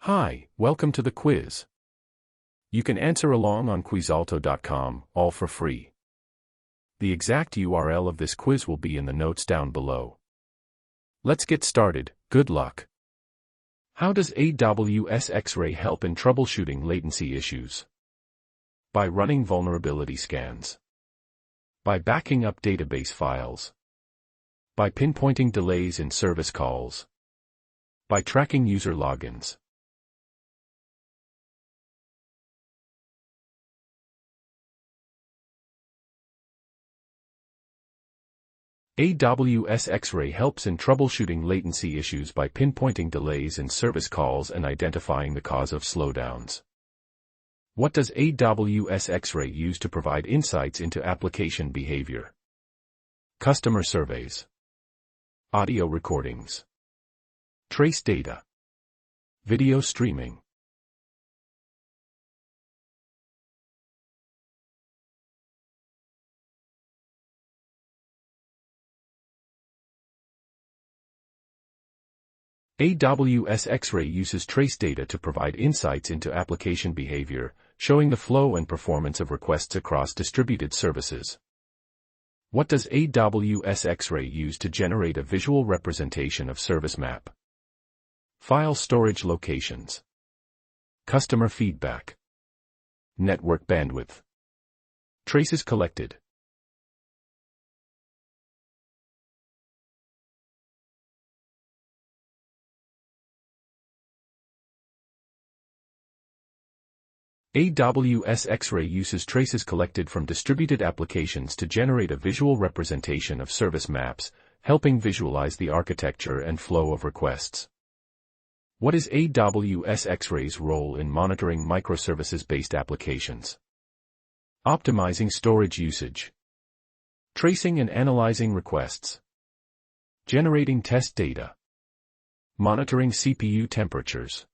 Hi, welcome to the quiz. You can answer along on quizalto.com, all for free. The exact URL of this quiz will be in the notes down below. Let's get started, good luck. How does AWS X-Ray help in troubleshooting latency issues? By running vulnerability scans. By backing up database files. By pinpointing delays in service calls. By tracking user logins. AWS X-Ray helps in troubleshooting latency issues by pinpointing delays in service calls and identifying the cause of slowdowns. What does AWS X-Ray use to provide insights into application behavior? Customer surveys. Audio recordings. Trace data. Video streaming. AWS X-Ray uses trace data to provide insights into application behavior, showing the flow and performance of requests across distributed services. What does AWS X-Ray use to generate a visual representation of service map? File storage locations. Customer feedback. Network bandwidth. Traces collected. AWS X-Ray uses traces collected from distributed applications to generate a visual representation of service maps, helping visualize the architecture and flow of requests. What is AWS X-Ray's role in monitoring microservices-based applications? Optimizing storage usage. Tracing and analyzing requests. Generating test data. Monitoring CPU temperatures.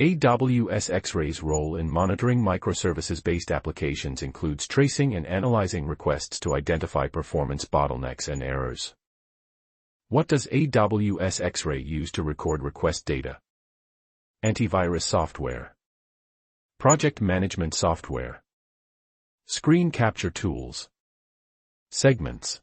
AWS X-Ray's role in monitoring microservices-based applications includes tracing and analyzing requests to identify performance bottlenecks and errors. What does AWS X-Ray use to record request data? Antivirus software. Project management software. Screen capture tools. Segments.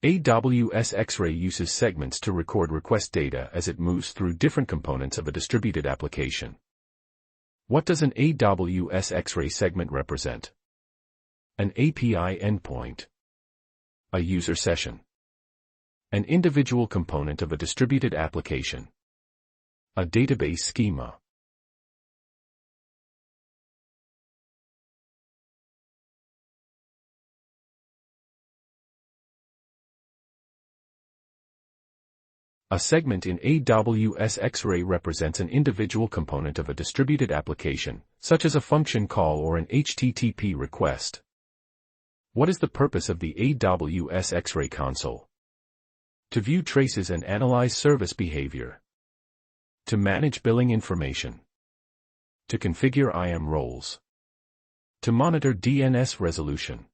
AWS X-Ray uses segments to record request data as it moves through different components of a distributed application. What does an AWS X-Ray segment represent? An API endpoint. A user session. An individual component of a distributed application. A database schema. A segment in AWS X-Ray represents an individual component of a distributed application, such as a function call or an HTTP request. What is the purpose of the AWS X-Ray console? To view traces and analyze service behavior. To manage billing information. To configure IAM roles. To monitor DNS resolution.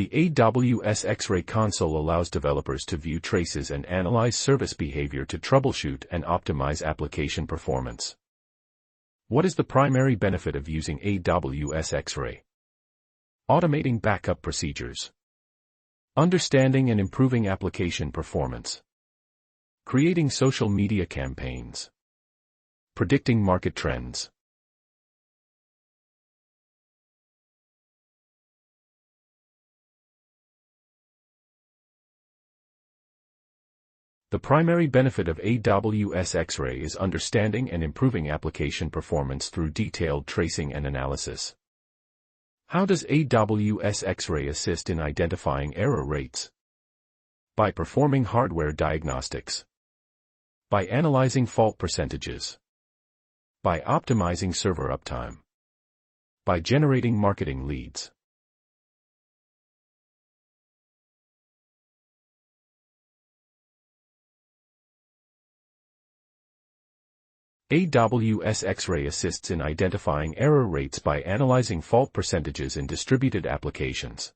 The AWS X-Ray console allows developers to view traces and analyze service behavior to troubleshoot and optimize application performance. What is the primary benefit of using AWS X-Ray? Automating backup procedures. Understanding and improving application performance. Creating social media campaigns. Predicting market trends. The primary benefit of AWS X-Ray is understanding and improving application performance through detailed tracing and analysis. How does AWS X-Ray assist in identifying error rates? By performing hardware diagnostics. By analyzing fault percentages. By optimizing server uptime. By generating marketing leads. AWS X-Ray assists in identifying error rates by analyzing fault percentages in distributed applications.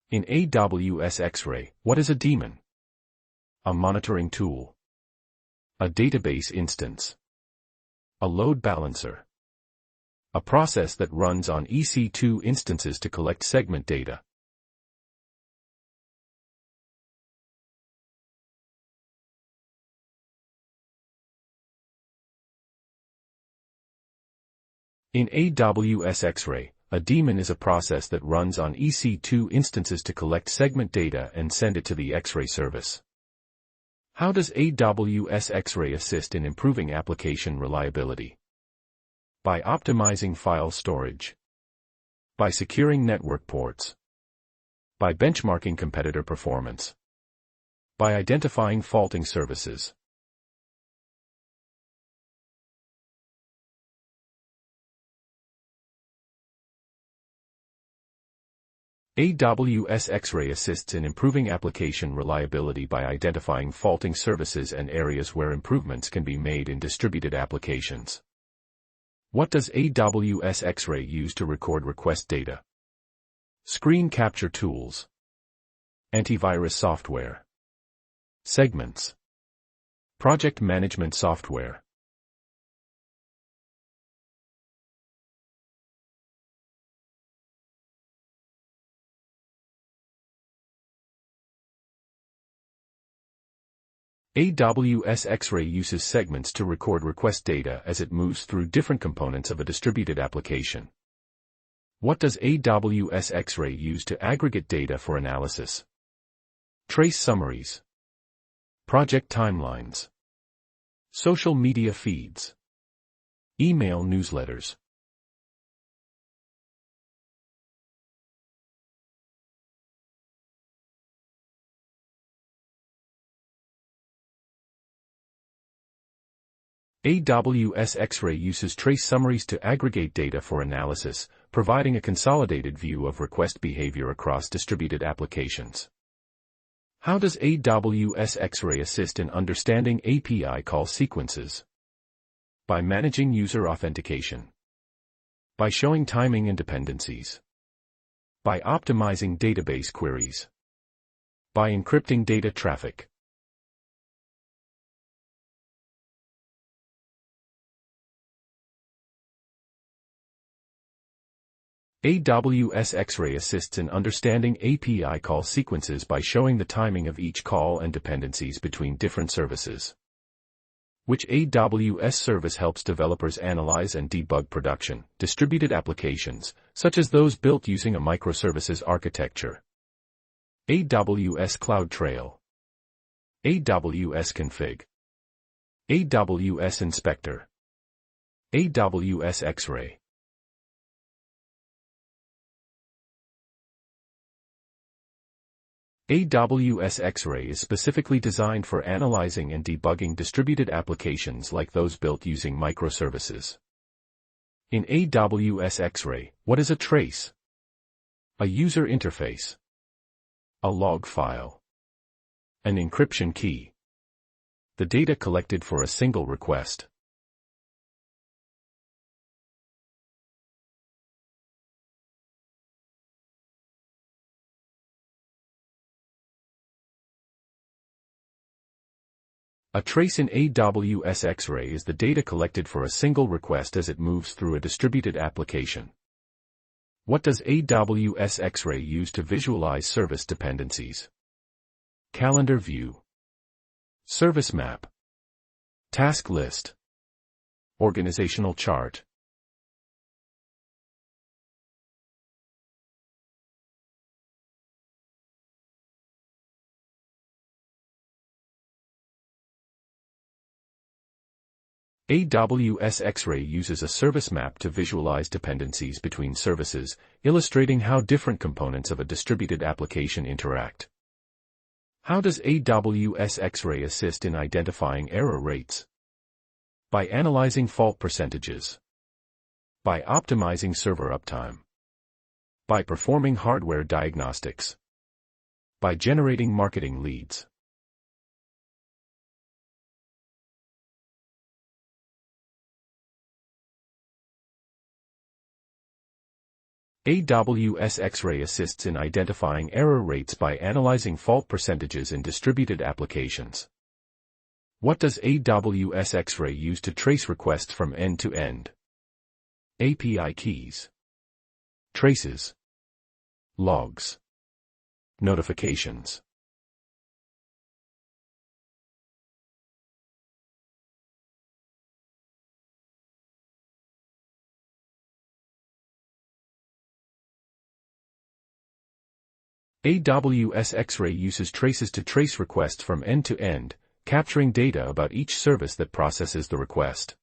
In AWS X-Ray, what is a daemon? A monitoring tool. A database instance. A load balancer. A process that runs on EC2 instances to collect segment data. In AWS X-Ray, a daemon is a process that runs on EC2 instances to collect segment data and send it to the X-Ray service. How does AWS X-Ray assist in improving application reliability? By optimizing file storage. By securing network ports. By benchmarking competitor performance. By identifying faulting services. AWS X-Ray assists in improving application reliability by identifying faulting services and areas where improvements can be made in distributed applications. What does AWS X-Ray use to record request data? Screen capture tools. Antivirus software. Segments. Project management software. AWS X-Ray uses segments to record request data as it moves through different components of a distributed application. What does AWS X-Ray use to aggregate data for analysis? Trace summaries. Project timelines. Social media feeds. Email newsletters. AWS X-Ray uses trace summaries to aggregate data for analysis, providing a consolidated view of request behavior across distributed applications. How does AWS X-Ray assist in understanding API call sequences? By managing user authentication. By showing timing and dependencies. By optimizing database queries. By encrypting data traffic. AWS X-Ray assists in understanding API call sequences by showing the timing of each call and dependencies between different services. Which AWS service helps developers analyze and debug production, distributed applications, such as those built using a microservices architecture? AWS CloudTrail. AWS Config. AWS Inspector. AWS X-Ray. AWS X-Ray is specifically designed for analyzing and debugging distributed applications like those built using microservices. In AWS X-Ray, what is a trace? A user interface. A log file. An encryption key. The data collected for a single request. A trace in AWS X-Ray is the data collected for a single request as it moves through a distributed application. What does AWS X-Ray use to visualize service dependencies? Calendar view. Service map. Task list. Organizational chart. AWS X-Ray uses a service map to visualize dependencies between services, illustrating how different components of a distributed application interact. How does AWS X-Ray assist in identifying error rates? By analyzing fault percentages. By optimizing server uptime. By performing hardware diagnostics. By generating marketing leads. AWS X-Ray assists in identifying error rates by analyzing fault percentages in distributed applications. What does AWS X-Ray use to trace requests from end to end? API keys. Traces. Logs. Notifications. AWS X-Ray uses traces to trace requests from end to end, capturing data about each service that processes the request.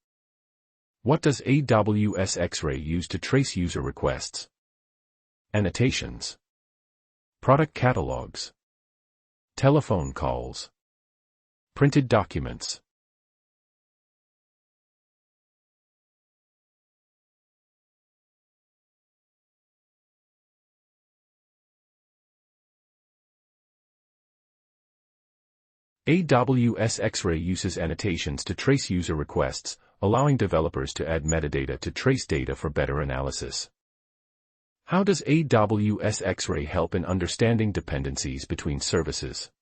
What does AWS X-Ray use to trace user requests? Annotations. Product catalogs. Telephone calls. Printed documents. AWS X-Ray uses annotations to trace user requests, allowing developers to add metadata to trace data for better analysis. How does AWS X-Ray help in understanding dependencies between services?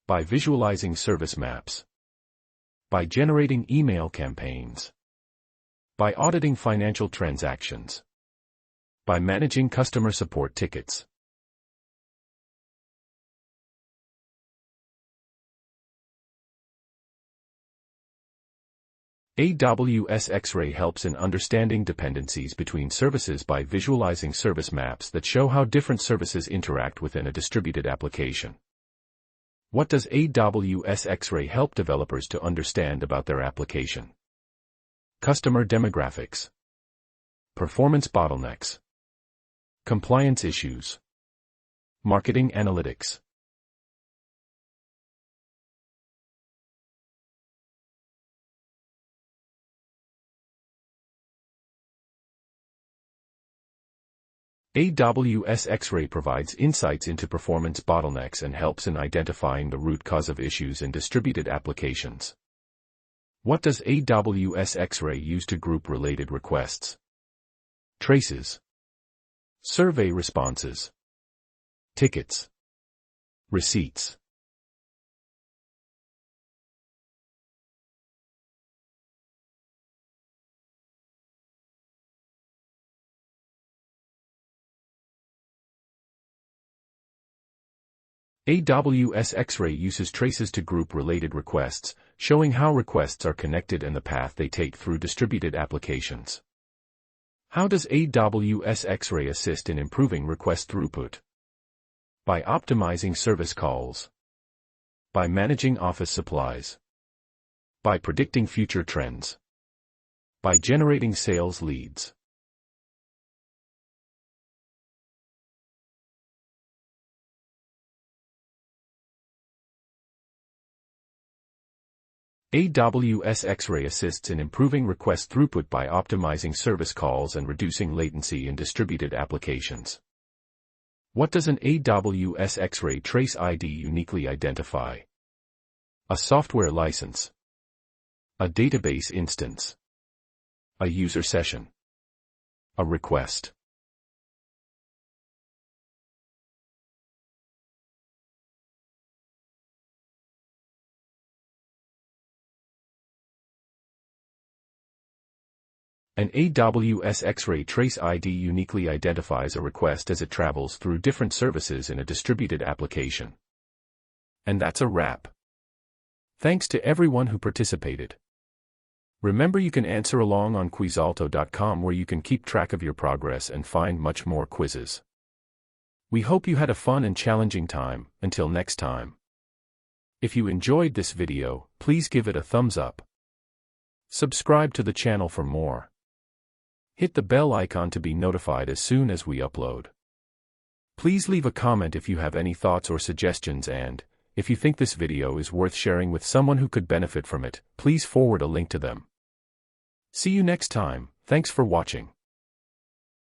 By visualizing service maps. By generating email campaigns. By auditing financial transactions. By managing customer support tickets. AWS X-Ray helps in understanding dependencies between services by visualizing service maps that show how different services interact within a distributed application. What does AWS X-Ray help developers to understand about their application? Customer demographics. Performance bottlenecks. Compliance issues. Marketing analytics. AWS X-Ray provides insights into performance bottlenecks and helps in identifying the root cause of issues in distributed applications. What does AWS X-Ray use to group related requests? Traces. Survey responses. Tickets. Receipts. AWS X-Ray uses traces to group related requests, showing how requests are connected and the path they take through distributed applications. How does AWS X-Ray assist in improving request throughput? By optimizing service calls. By managing office supplies. By predicting future trends. By generating sales leads. AWS X-Ray assists in improving request throughput by optimizing service calls and reducing latency in distributed applications. What does an AWS X-Ray trace ID uniquely identify? A software license. A database instance. A user session. A request. An AWS X-Ray trace ID uniquely identifies a request as it travels through different services in a distributed application. And that's a wrap. Thanks to everyone who participated. Remember, you can answer along on quizalto.com, where you can keep track of your progress and find much more quizzes. We hope you had a fun and challenging time. Until next time. If you enjoyed this video, please give it a thumbs up. Subscribe to the channel for more. Hit the bell icon to be notified as soon as we upload. Please leave a comment if you have any thoughts or suggestions, and, if you think this video is worth sharing with someone who could benefit from it, please forward a link to them. See you next time. Thanks for watching.